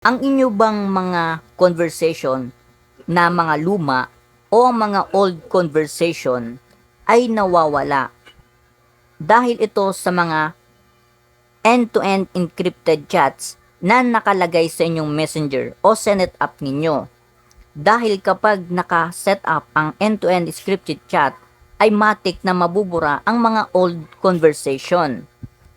Ang inyo bang mga conversation na mga luma o mga old conversation ay nawawala dahil ito sa mga end-to-end encrypted chats na nakalagay sa inyong messenger o sinet up ninyo? Dahil kapag naka-set up ang end-to-end scripted chat ay matik na mabubura ang mga old conversation.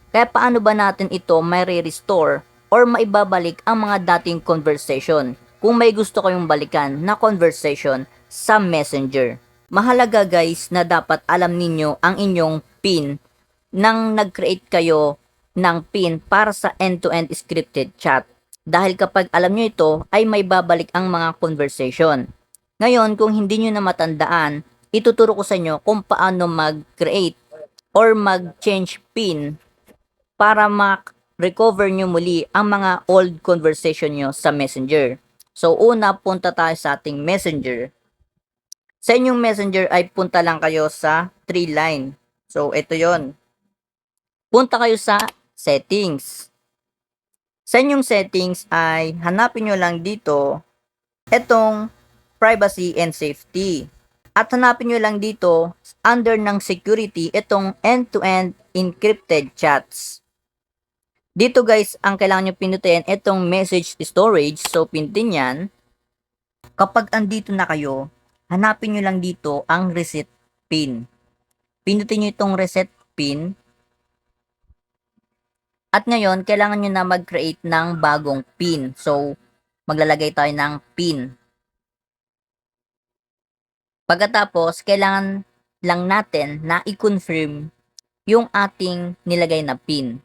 Kaya paano ba natin ito may restore or maibabalik ang mga dating conversation kung may gusto kayong balikan na conversation sa messenger? Mahalaga guys na dapat alam ninyo ang inyong PIN nang nag-create kayo ng PIN para sa end-to-end scripted chat. Dahil kapag alam nyo ito ay may babalik ang mga conversation. Ngayon kung hindi nyo na matandaan, ituturo ko sa inyo kung paano mag-create or mag-change PIN para ma-recover nyo muli ang mga old conversation nyo sa messenger. So una, punta tayo sa ating messenger. Sa inyong messenger ay punta lang kayo sa 3 line. So ito yon. Punta kayo sa settings. Sa inyong settings ay hanapin nyo lang dito itong privacy and safety. At hanapin nyo lang dito under ng security itong end-to-end encrypted chats. Dito guys, ang kailangan nyo pinutin itong message storage. So pindutin yan. Kapag andito na kayo, hanapin nyo lang dito ang reset pin. Pindutin nyo itong reset pin. At ngayon, kailangan nyo na mag-create ng bagong pin. So, maglalagay tayo ng pin. Pagkatapos, kailangan lang natin na i-confirm yung ating nilagay na pin.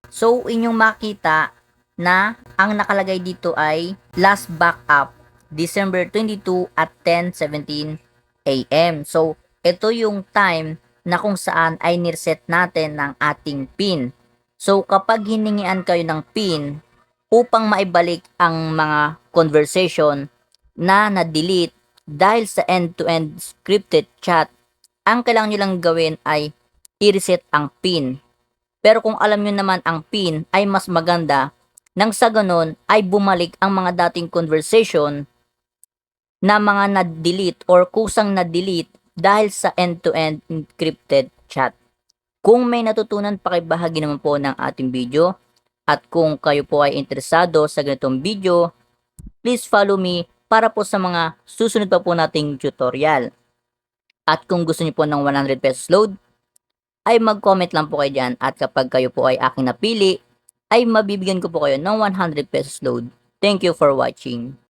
So, inyong makita na ang nakalagay dito ay last backup December 22 at 10:17 AM. So, ito yung time na kung saan ay nireset natin ng ating pin. So, kapag hiningian kayo ng pin upang maibalik ang mga conversation na na-delete dahil sa end-to-end scripted chat, ang kailangan nyo lang gawin ay i-reset ang pin. Pero kung alam nyo naman ang pin ay mas maganda, nang sa ganon ay bumalik ang mga dating conversation na mga na-delete or kusang na-delete dahil sa end-to-end encrypted chat. Kung may natutunan, pakibahagi naman po ng ating video. At kung kayo po ay interesado sa ganitong video, please follow me para po sa mga susunod pa po nating tutorial. At kung gusto niyo po ng 100 pesos load, ay mag-comment lang po kayo dyan. At kapag kayo po ay aking napili, ay mabibigyan ko po kayo ng 100 pesos load. Thank you for watching.